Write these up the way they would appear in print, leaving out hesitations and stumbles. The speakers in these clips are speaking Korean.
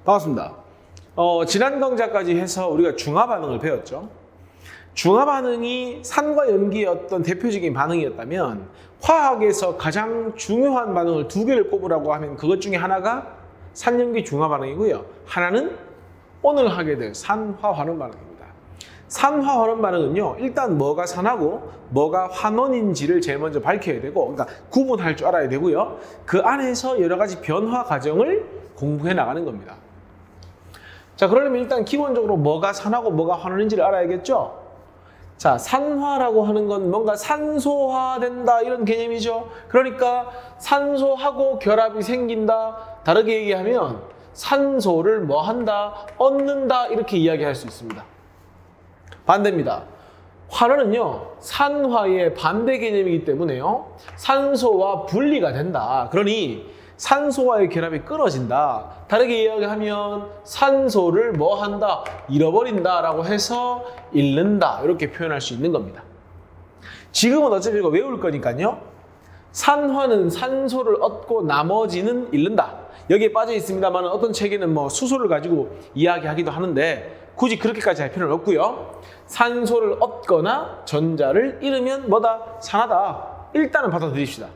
반갑습니다. 지난 강좌까지 해서 우리가 중화 반응을 배웠죠. 중화 반응이 산과 염기의 어떤 대표적인 반응이었다면 화학에서 가장 중요한 반응을 두 개를 꼽으라고 하면 그것 중에 하나가 산염기 중화 반응이고요. 하나는 오늘 하게 될 산화 환원 반응입니다. 산화 환원 반응은요, 일단 뭐가 산하고 뭐가 환원인지를 제일 먼저 밝혀야 되고, 그러니까 구분할 줄 알아야 되고요. 그 안에서 여러 가지 변화 과정을 공부해 나가는 겁니다. 자, 그러려면 일단 기본적으로 뭐가 산하고 뭐가 환원인지를 알아야겠죠? 자, 산화라고 하는 건 뭔가 산소화된다 이런 개념이죠. 그러니까 산소하고 결합이 생긴다. 다르게 얘기하면 산소를 뭐 한다? 얻는다 이렇게 이야기할 수 있습니다. 반대입니다. 환원은요, 산화의 반대 개념이기 때문에요, 산소와 분리가 된다. 그러니 산소와의 결합이 끊어진다. 다르게 이야기하면 산소를 뭐 한다? 잃어버린다 라고 해서 잃는다. 이렇게 표현할 수 있는 겁니다. 지금은 어차피 이거 외울 거니까요. 산화는 산소를 얻고 나머지는 잃는다. 여기에 빠져 있습니다만 어떤 책에는 뭐 수소를 가지고 이야기하기도 하는데 굳이 그렇게까지 할 필요는 없고요. 산소를 얻거나 전자를 잃으면 뭐다? 산화다. 일단은 받아들입시다.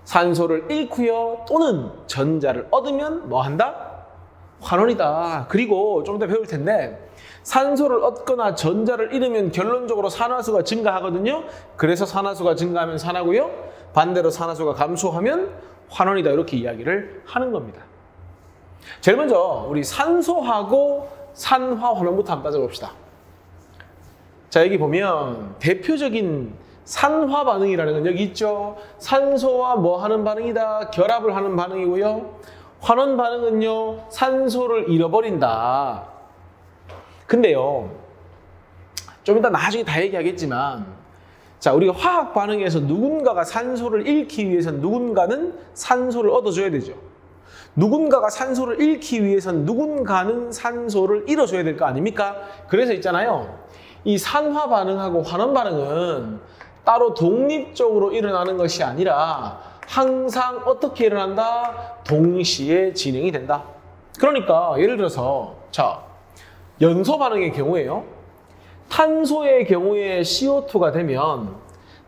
산소를 잃고요, 또는 전자를 얻으면 뭐 한다? 환원이다. 그리고 좀 이따 배울 텐데 산소를 얻거나 전자를 잃으면 결론적으로 산화수가 증가하거든요. 그래서 산화수가 증가하면 산화고요, 반대로 산화수가 감소하면 환원이다. 이렇게 이야기를 하는 겁니다. 제일 먼저 우리 산소하고 산화 환원부터 한번 따져봅시다. 자, 여기 보면 대표적인 산화 반응이라는 건 여기 있죠. 산소와 뭐 하는 반응이다? 결합을 하는 반응이고요. 환원 반응은요, 산소를 잃어버린다. 근데요, 좀 이따 나중에 다 얘기하겠지만, 자, 우리가 화학 반응에서 누군가가 산소를 잃기 위해서는 누군가는 산소를 얻어줘야 되죠. 누군가가 산소를 잃기 위해서는 누군가는 산소를 잃어줘야 될 거 아닙니까? 그래서 있잖아요, 이 산화 반응하고 환원 반응은 따로 독립적으로 일어나는 것이 아니라 항상 어떻게 일어난다? 동시에 진행이 된다. 그러니까 예를 들어서 자, 연소 반응의 경우에요, 탄소의 경우에 CO2가 되면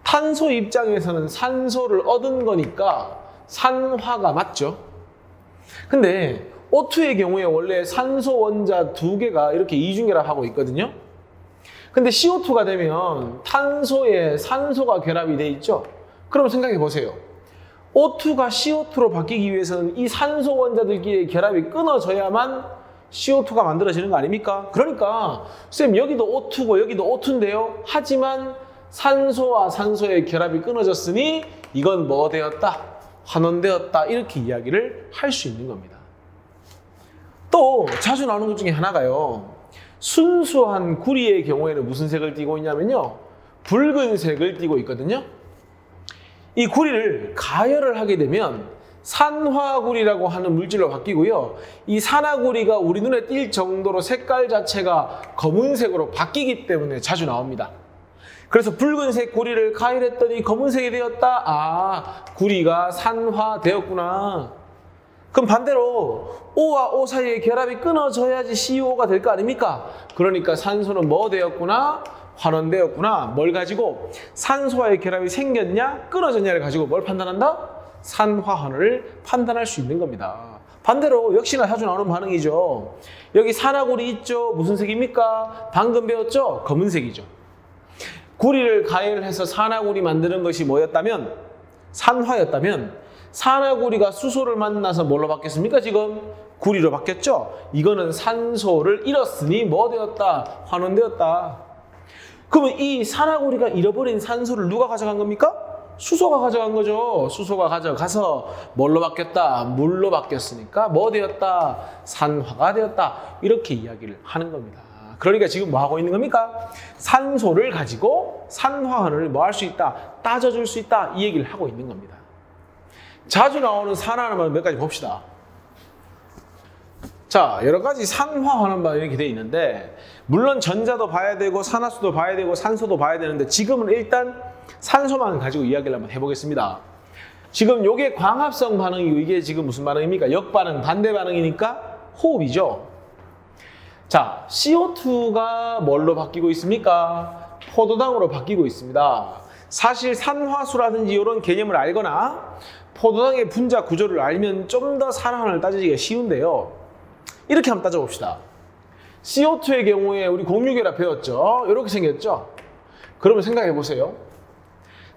탄소 입장에서는 산소를 얻은 거니까 산화가 맞죠. 근데 O2의 경우에 원래 산소 원자 두 개가 이렇게 이중결합하고 있거든요. 근데 CO2가 되면 탄소에 산소가 결합이 돼 있죠. 그럼 생각해 보세요. O2가 CO2로 바뀌기 위해서는 이 산소 원자들끼리의 결합이 끊어져야만 CO2가 만들어지는 거 아닙니까? 그러니까 쌤, 여기도 O2고 여기도 O2인데요. 하지만 산소와 산소의 결합이 끊어졌으니 이건 뭐 되었다? 환원되었다. 이렇게 이야기를 할 수 있는 겁니다. 또 자주 나오는 것 중에 하나가요, 순수한 구리의 경우에는 무슨 색을 띠고 있냐면요, 붉은색을 띠고 있거든요. 이 구리를 가열을 하게 되면 산화구리라고 하는 물질로 바뀌고요, 이 산화구리가 우리 눈에 띌 정도로 색깔 자체가 검은색으로 바뀌기 때문에 자주 나옵니다. 그래서 붉은색 구리를 가열했더니 검은색이 되었다. 아, 구리가 산화되었구나. 그럼 반대로 O와 O 사이의 결합이 끊어져야지 CO가 될 거 아닙니까? 그러니까 산소는 뭐 되었구나? 환원되었구나. 뭘 가지고? 산소와의 결합이 생겼냐? 끊어졌냐를 가지고 뭘 판단한다? 산화환원을 판단할 수 있는 겁니다. 반대로 역시나 자주 나오는 반응이죠. 여기 산화구리 있죠? 무슨 색입니까? 방금 배웠죠? 검은색이죠. 구리를 가열해서 산화구리 만드는 것이 뭐였다면? 산화였다면 산화구리가 수소를 만나서 뭘로 바뀌었습니까? 지금 구리로 바뀌었죠? 이거는 산소를 잃었으니 뭐 되었다? 환원되었다. 그러면 이 산화구리가 잃어버린 산소를 누가 가져간 겁니까? 수소가 가져간 거죠. 수소가 가져가서 뭘로 바뀌었다? 물로 바뀌었으니까 뭐 되었다? 산화가 되었다. 이렇게 이야기를 하는 겁니다. 그러니까 지금 뭐 하고 있는 겁니까? 산소를 가지고 산화환원을 뭐 할 수 있다? 따져줄 수 있다. 이 얘기를 하고 있는 겁니다. 자주 나오는 산화환원 몇 가지 봅시다. 자, 여러 가지 산화환원 반응이 이렇게 되어 있는데, 물론 전자도 봐야 되고 산화수도 봐야 되고 산소도 봐야 되는데, 지금은 일단 산소만 가지고 이야기를 한번 해보겠습니다. 지금 이게 광합성 반응이고 이게 지금 무슨 반응입니까? 역반응, 반대 반응이니까 호흡이죠. 자, CO2가 뭘로 바뀌고 있습니까? 포도당으로 바뀌고 있습니다. 사실 산화수라든지 이런 개념을 알거나 포도당의 분자 구조를 알면 좀 더 산화환을 따지기가 쉬운데요. 이렇게 한번 따져봅시다. CO2의 경우에 우리 공유결합 배웠죠? 이렇게 생겼죠? 그러면 생각해 보세요.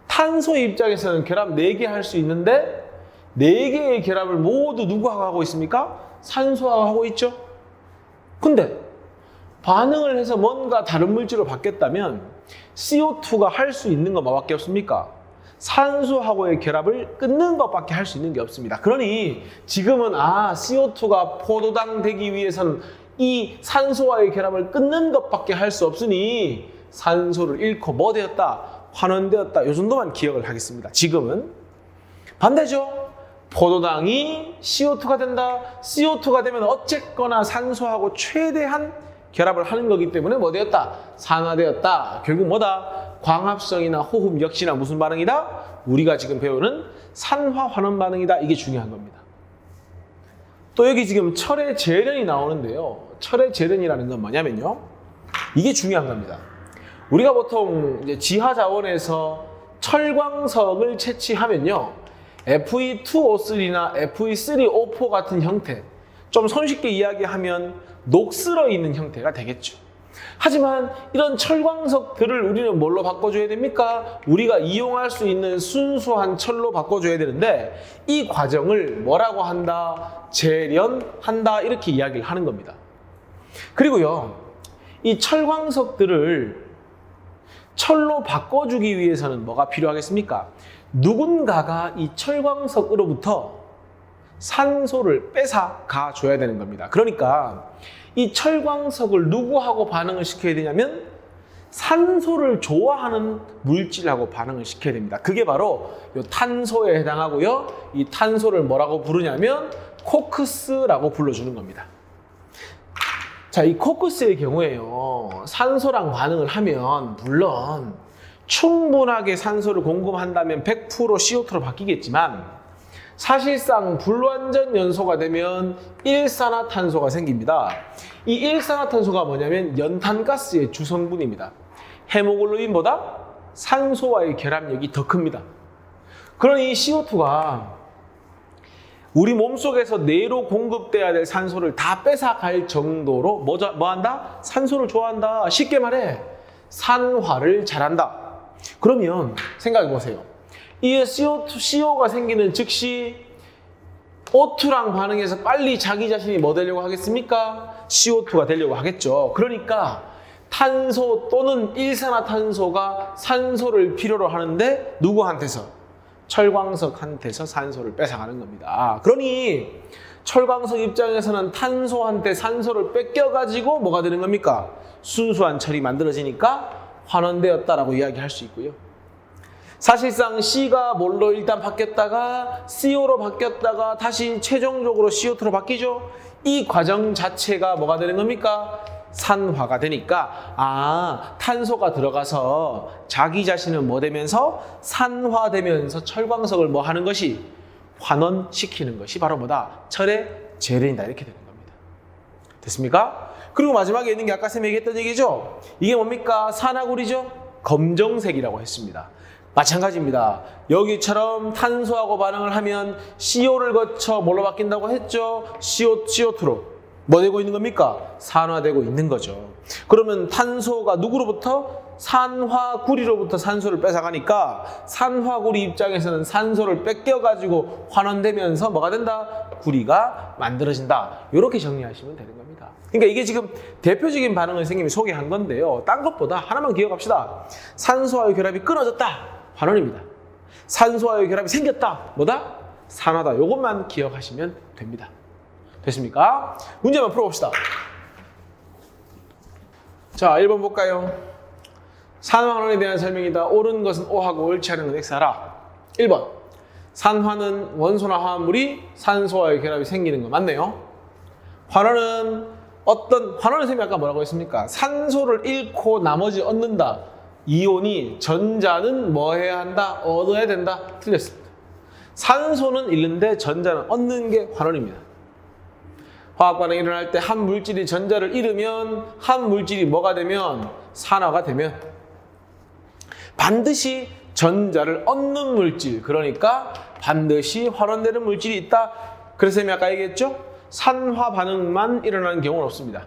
탄소 입장에서는 결합 4개 할 수 있는데 4개의 결합을 모두 누구하고 하고 있습니까? 산소하고 하고 있죠? 근데 반응을 해서 뭔가 다른 물질로 바뀌었다면 CO2가 할 수 있는 건 뭐밖에 없습니까? 산소하고의 결합을 끊는 것밖에 할 수 있는 게 없습니다. 그러니 지금은 CO2가 포도당 되기 위해서는 이 산소와의 결합을 끊는 것밖에 할 수 없으니 산소를 잃고 뭐 되었다? 환원되었다. 이 정도만 기억을 하겠습니다. 지금은 반대죠. 포도당이 CO2가 된다. CO2가 되면 어쨌거나 산소하고 최대한 결합을 하는 거기 때문에 뭐 되었다? 산화되었다. 결국 뭐다? 광합성이나 호흡 역시나 무슨 반응이다? 우리가 지금 배우는 산화 환원 반응이다. 이게 중요한 겁니다. 또 여기 지금 철의 재련이 나오는데요. 철의 재련이라는 건 뭐냐면요. 이게 중요한 겁니다. 우리가 보통 이제 지하 자원에서 철광석을 채취하면요. Fe2O3나 Fe3O4 같은 형태, 좀 손쉽게 이야기하면 녹슬어 있는 형태가 되겠죠. 하지만 이런 철광석들을 우리는 뭘로 바꿔줘야 됩니까? 우리가 이용할 수 있는 순수한 철로 바꿔줘야 되는데 이 과정을 뭐라고 한다? 재련한다. 이렇게 이야기를 하는 겁니다. 그리고요, 이 철광석들을 철로 바꿔주기 위해서는 뭐가 필요하겠습니까? 누군가가 이 철광석으로부터 산소를 뺏어가 줘야 되는 겁니다. 그러니까 이 철광석을 누구하고 반응을 시켜야 되냐면 산소를 좋아하는 물질하고 반응을 시켜야 됩니다. 그게 바로 이 탄소에 해당하고요. 이 탄소를 뭐라고 부르냐면 코크스라고 불러주는 겁니다. 자, 이 코크스의 경우에요. 산소랑 반응을 하면 물론 충분하게 산소를 공급한다면 100% CO2로 바뀌겠지만 사실상 불완전 연소가 되면 일산화탄소가 생깁니다. 이 일산화탄소가 뭐냐면 연탄가스의 주성분입니다. 헤모글로빈보다 산소와의 결합력이 더 큽니다. 그러니 CO2가 우리 몸속에서 뇌로 공급돼야 될 산소를 다 뺏어갈 정도로 뭐 한다? 산소를 좋아한다. 쉽게 말해 산화를 잘한다. 그러면 생각해 보세요. 이 CO가 생기는 즉시 O2랑 반응해서 빨리 자기 자신이 뭐 되려고 하겠습니까? CO2가 되려고 하겠죠. 그러니까 탄소 또는 일산화탄소가 산소를 필요로 하는데 누구한테서? 철광석한테서 산소를 뺏어가는 겁니다. 그러니 철광석 입장에서는 탄소한테 산소를 뺏겨가지고 뭐가 되는 겁니까? 순수한 철이 만들어지니까 환원되었다라고 이야기할 수 있고요. 사실상 C가 뭘로 일단 바뀌었다가 CO로 바뀌었다가 다시 최종적으로 CO2로 바뀌죠. 이 과정 자체가 뭐가 되는 겁니까? 산화가 되니까 탄소가 들어가서 자기 자신은 뭐 되면서 산화되면서 철광석을 뭐 하는 것이 환원시키는 것이 바로 뭐다? 철의 재련이다. 이렇게 되는 겁니다. 됐습니까? 그리고 마지막에 있는 게 아까 쌤이 얘기했던 얘기죠. 이게 뭡니까? 산화구리죠. 검정색이라고 했습니다. 마찬가지입니다. 여기처럼 탄소하고 반응을 하면 CO를 거쳐 뭘로 바뀐다고 했죠? CO2로. 뭐 되고 있는 겁니까? 산화되고 있는 거죠. 그러면 탄소가 누구로부터? 산화구리로부터 산소를 뺏어가니까 산화구리 입장에서는 산소를 뺏겨가지고 환원되면서 뭐가 된다? 구리가 만들어진다. 이렇게 정리하시면 되는 겁니다. 그러니까 이게 지금 대표적인 반응을 선생님이 소개한 건데요. 딴 것보다 하나만 기억합시다. 산소와의 결합이 끊어졌다. 환원입니다. 산소와의 결합이 생겼다. 뭐다? 산화다. 이것만 기억하시면 됩니다. 됐습니까? 문제만 풀어봅시다. 자, 1번 볼까요? 산화환원에 대한 설명이다. 옳은 것은 O하고 옳지 않은 건 X하라. 1번. 산화는 원소나 화합물이 산소와의 결합이 생기는 거 맞네요. 환원은 환원의 셈이 아까 뭐라고 했습니까? 산소를 잃고 나머지 얻는다. 이온이 전자는 뭐 해야 한다? 얻어야 된다. 틀렸습니다. 산소는 잃는데 전자는 얻는 게 환원입니다. 화학 반응이 일어날 때 한 물질이 전자를 잃으면 한 물질이 뭐가 되면 산화가 되면 반드시 전자를 얻는 물질, 그러니까 반드시 환원되는 물질이 있다. 그래서 쌤이 아까 얘기했죠? 산화 반응만 일어나는 경우는 없습니다.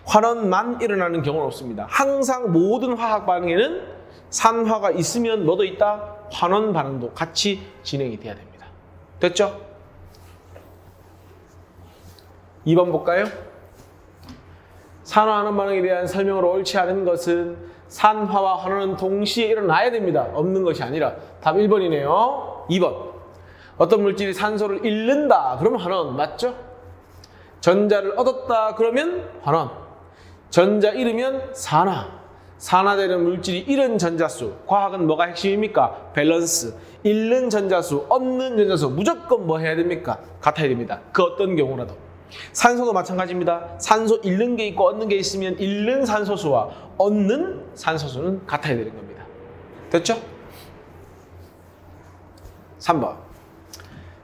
환원만 일어나는 경우는 없습니다. 항상 모든 화학 반응에는 산화가 있으면 뭐도 있다? 환원 반응도 같이 진행이 돼야 됩니다. 됐죠? 2번 볼까요? 산화하는 반응에 대한 설명으로 옳지 않은 것은 산화와 환원은 동시에 일어나야 됩니다. 없는 것이 아니라. 답 1번이네요. 2번. 어떤 물질이 산소를 잃는다. 그러면 환원. 맞죠? 전자를 얻었다. 그러면 환원. 전자 잃으면 산화. 산화되는 물질이 잃은 전자수. 과학은 뭐가 핵심입니까? 밸런스. 잃는 전자수, 얻는 전자수. 무조건 뭐 해야 됩니까? 같아야 됩니다. 그 어떤 경우라도. 산소도 마찬가지입니다. 산소 잃는 게 있고 얻는 게 있으면 잃는 산소수와 얻는 산소수는 같아야 되는 겁니다. 됐죠? 3번.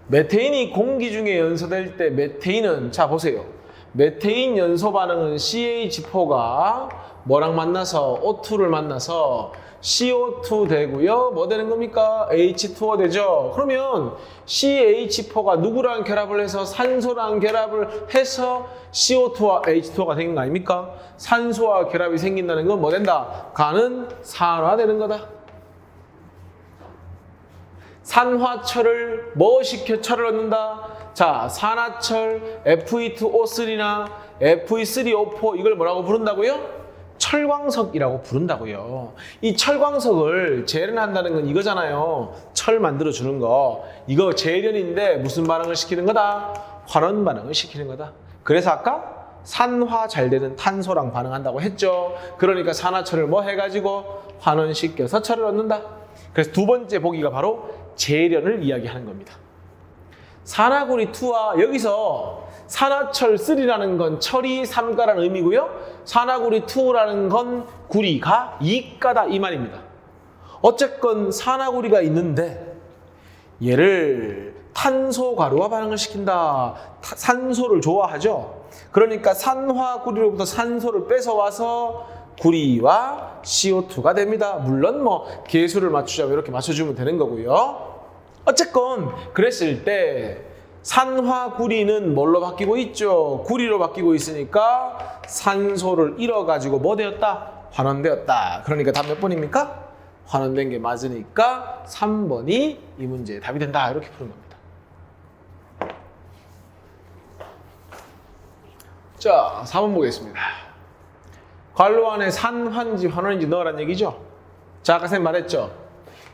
메테인이 공기 중에 연소될 때 메테인은, 자 보세요. 메테인 연소 반응은 CH4가 뭐랑 만나서 O2를 만나서 CO2 되고요. 뭐 되는 겁니까? H2O 되죠. 그러면 CH4가 누구랑 결합을 해서 산소랑 결합을 해서 CO2와 H2O가 생긴 거 아닙니까? 산소와 결합이 생긴다는 건 뭐 된다? 가는 산화되는 거다. 산화철을 뭐 시켜 철을 얻는다? 자, 산화철 Fe2O3나 Fe3O4 이걸 뭐라고 부른다고요? 철광석이라고 부른다고요. 이 철광석을 재련한다는 건 이거잖아요. 철 만들어주는 거. 이거 재련인데 무슨 반응을 시키는 거다? 환원 반응을 시키는 거다. 그래서 아까 산화 잘 되는 탄소랑 반응한다고 했죠. 그러니까 산화철을 뭐 해가지고 환원시켜서 철을 얻는다. 그래서 두 번째 보기가 바로 재련을 이야기하는 겁니다. 산화구리2와 여기서 산화철 3라는 건 철이 3가라는 의미고요. 산화구리2라는 건 구리가 2가다 이 말입니다. 어쨌건 산화구리가 있는데 얘를 탄소가루와 반응을 시킨다. 산소를 좋아하죠. 그러니까 산화구리로부터 산소를 뺏어와서 구리와 CO2가 됩니다. 물론 뭐 계수를 맞추자면 이렇게 맞춰주면 되는 거고요. 어쨌건 그랬을 때 산화구리는 뭘로 바뀌고 있죠? 구리로 바뀌고 있으니까 산소를 잃어가지고 뭐 되었다? 환원되었다. 그러니까 답 몇 번입니까? 환원된 게 맞으니까 3번이 이 문제의 답이 된다. 이렇게 푸는 겁니다. 자, 4번 보겠습니다. 관로 안에 산환인지 환원인지 넣으란 얘기죠? 자, 아까 쌤 말했죠?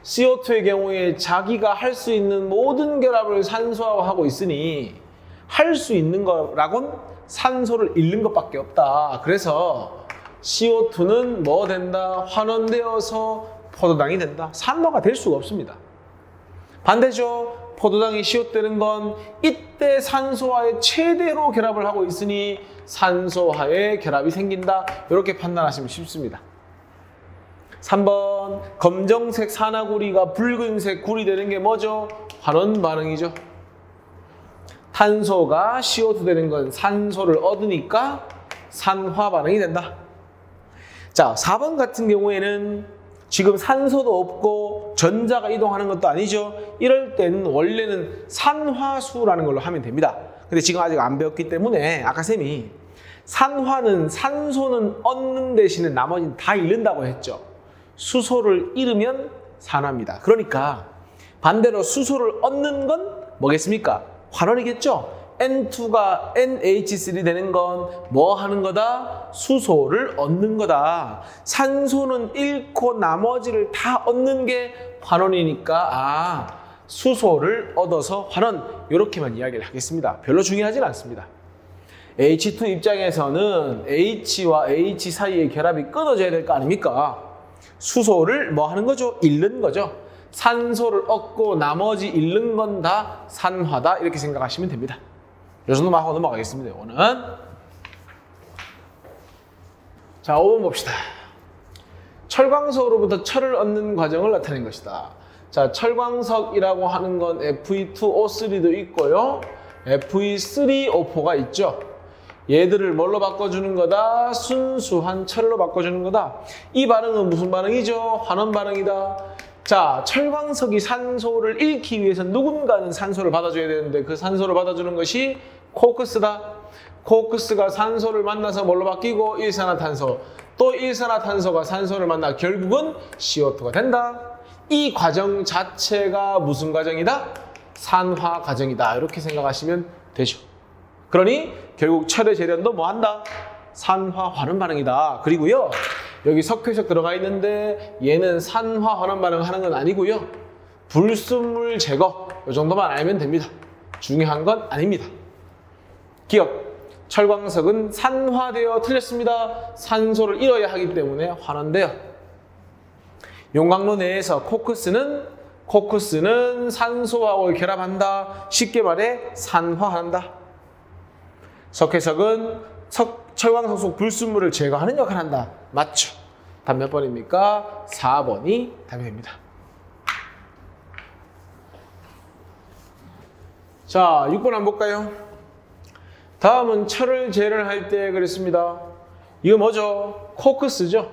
CO2의 경우에 자기가 할 수 있는 모든 결합을 산소화하고 있으니 할 수 있는 거라곤 산소를 잃는 것밖에 없다. 그래서 CO2는 뭐 된다? 환원되어서 포도당이 된다. 산화가 될 수가 없습니다. 반대죠. 포도당이 시옷되는 건 이때 산소와의 최대로 결합을 하고 있으니 산소와의 결합이 생긴다. 이렇게 판단하시면 쉽습니다. 3번 검정색 산화구리가 붉은색 구리 되는 게 뭐죠? 환원 반응이죠. 탄소가 CO2 되는 건 산소를 얻으니까 산화 반응이 된다. 자, 4번 같은 경우에는 지금 산소도 없고 전자가 이동하는 것도 아니죠. 이럴 때는 원래는 산화수라는 걸로 하면 됩니다. 근데 지금 아직 안 배웠기 때문에 아까 쌤이 산화는 산소는 얻는 대신에 나머지는 다 잃는다고 했죠. 수소를 잃으면 산화입니다. 그러니까 반대로 수소를 얻는 건 뭐겠습니까? 환원이겠죠. N2가 NH3 되는 건 뭐 하는 거다? 수소를 얻는 거다. 산소는 잃고 나머지를 다 얻는 게 환원이니까 수소를 얻어서 환원 이렇게만 이야기를 하겠습니다. 별로 중요하진 않습니다. H2 입장에서는 H와 H 사이의 결합이 끊어져야 될 거 아닙니까? 수소를 뭐 하는 거죠? 잃는 거죠. 산소를 얻고 나머지 잃는 건 다 산화다. 이렇게 생각하시면 됩니다. 이 정도만 하고 넘어가겠습니다. 이거는. 자, 5번 봅시다. 철광석으로부터 철을 얻는 과정을 나타낸 것이다. 자, 철광석이라고 하는 건 Fe2O3도 있고요. Fe3O4가 있죠. 얘들을 뭘로 바꿔주는 거다? 순수한 철로 바꿔주는 거다. 이 반응은 무슨 반응이죠? 환원 반응이다. 자, 철광석이 산소를 잃기 위해서 누군가는 산소를 받아줘야 되는데 그 산소를 받아주는 것이 코크스다. 코크스가 산소를 만나서 뭘로 바뀌고 일산화탄소, 또 일산화탄소가 산소를 만나 결국은 CO2가 된다. 이 과정 자체가 무슨 과정이다? 산화 과정이다. 이렇게 생각하시면 되죠. 그러니 결국 철의 재련도 뭐 한다? 산화 환원 반응이다. 그리고요, 여기 석회석 들어가 있는데 얘는 산화 환원 반응을 하는 건 아니고요, 불순물 제거 이 정도만 알면 됩니다. 중요한 건 아닙니다. 기억, 철광석은 산화되어 틀렸습니다. 산소를 잃어야 하기 때문에 환원돼요. 용광로 내에서 코크스는 산소하고 결합한다. 쉽게 말해 산화한다. 석회석은 철광석 속 불순물을 제거하는 역할을 한다. 맞죠? 답 몇 번입니까? 4번이 답입니다. 자, 6번 한번 볼까요? 다음은 철을 재련할 때 그랬습니다. 이거 뭐죠? 코크스죠?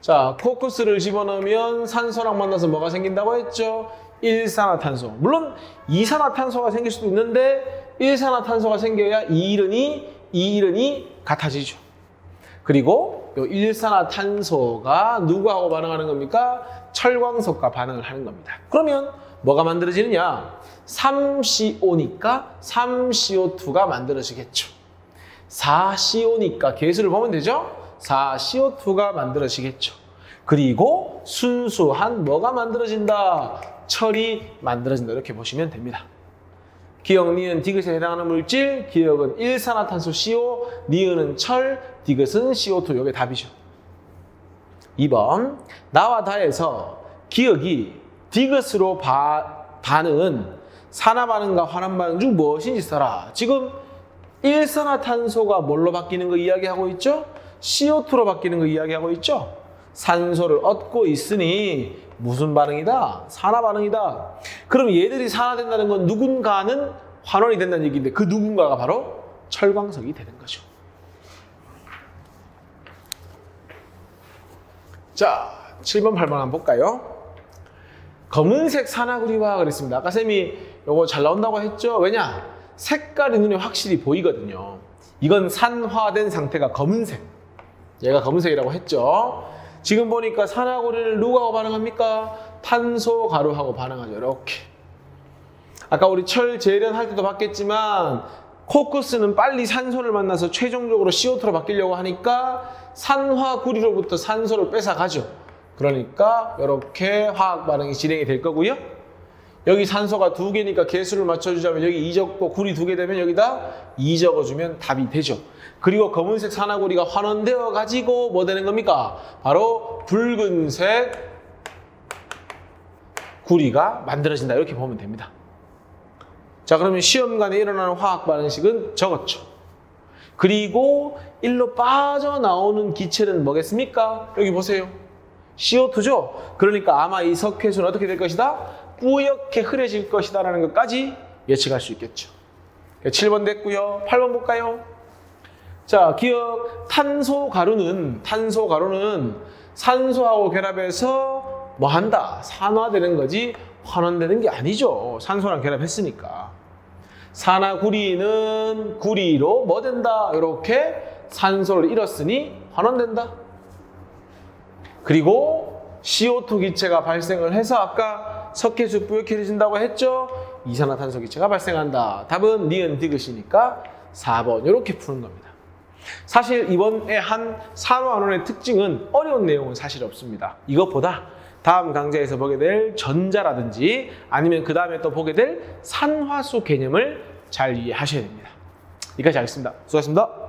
자, 코크스를 집어넣으면 산소랑 만나서 뭐가 생긴다고 했죠? 일산화탄소. 물론 이산화탄소가 생길 수도 있는데 일산화탄소가 생겨야 이일은이 같아지죠. 그리고 이 일산화탄소가 누구하고 반응하는 겁니까? 철광석과 반응을 하는 겁니다. 그러면 뭐가 만들어지느냐? 3CO2니까 3CO2가 만들어지겠죠. 4CO니까 개수를 보면 되죠? 4CO2가 만들어지겠죠. 그리고 순수한 뭐가 만들어진다? 철이 만들어진다. 이렇게 보시면 됩니다. 기억, 니은, 디귿에 해당하는 물질, 기억은 일산화탄소 CO, 니은은 철, 디귿은 CO2. 이게 답이죠. 2번, 나와 다에서 기억이 디귿으로 반응은 산화 반응과 환원 반응 중 무엇인지 써라. 지금 일산화탄소가 뭘로 바뀌는 거 이야기하고 있죠? CO2로 바뀌는 거 이야기하고 있죠? 산소를 얻고 있으니 무슨 반응이다? 산화 반응이다. 그럼 얘들이 산화된다는 건 누군가는 환원이 된다는 얘기인데 그 누군가가 바로 철광석이 되는 거죠. 자, 7번, 8번 한번 볼까요? 검은색 산화구리화 그랬습니다. 아까 쌤이 이거 잘 나온다고 했죠? 왜냐? 색깔이 눈에 확실히 보이거든요. 이건 산화된 상태가 검은색. 얘가 검은색이라고 했죠. 지금 보니까 산화구리를 누구하고 반응합니까? 탄소 가루하고 반응하죠. 이렇게. 아까 우리 철 재련할 때도 봤겠지만 코크스는 빨리 산소를 만나서 최종적으로 CO2로 바뀌려고 하니까 산화구리로부터 산소를 뺏어가죠. 그러니까 이렇게 화학 반응이 진행이 될 거고요. 여기 산소가 2개니까 개수를 맞춰주자면 여기 2 적고 구리 2개 되면 여기다 2 적어주면 답이 되죠. 그리고 검은색 산화구리가 환원되어 가지고 뭐 되는 겁니까? 바로 붉은색 구리가 만들어진다. 이렇게 보면 됩니다. 자, 그러면 시험관에 일어나는 화학 반응식은 적었죠. 그리고 일로 빠져나오는 기체는 뭐겠습니까? 여기 보세요. CO2죠? 그러니까 아마 이 석회수는 어떻게 될 것이다? 뿌옇게 흐려질 것이다 라는 것까지 예측할 수 있겠죠. 7번 됐고요. 8번 볼까요? 자, 기억, 탄소 가루는 산소하고 결합해서 뭐 한다? 산화되는 거지 환원되는 게 아니죠. 산소랑 결합했으니까. 산화구리는 구리로 뭐 된다? 이렇게 산소를 잃었으니 환원된다. 그리고 CO2 기체가 발생을 해서 아까 석회수 뿌옇게 해진다고 했죠? 이산화탄소 기체가 발생한다. 답은 니은 디귿이니까 4번 이렇게 푸는 겁니다. 사실 이번에 한 산화환원의 특징은 어려운 내용은 사실 없습니다. 이것보다 다음 강좌에서 보게 될 전자라든지 아니면 그 다음에 또 보게 될 산화수 개념을 잘 이해하셔야 됩니다. 여기까지 하겠습니다. 수고하셨습니다.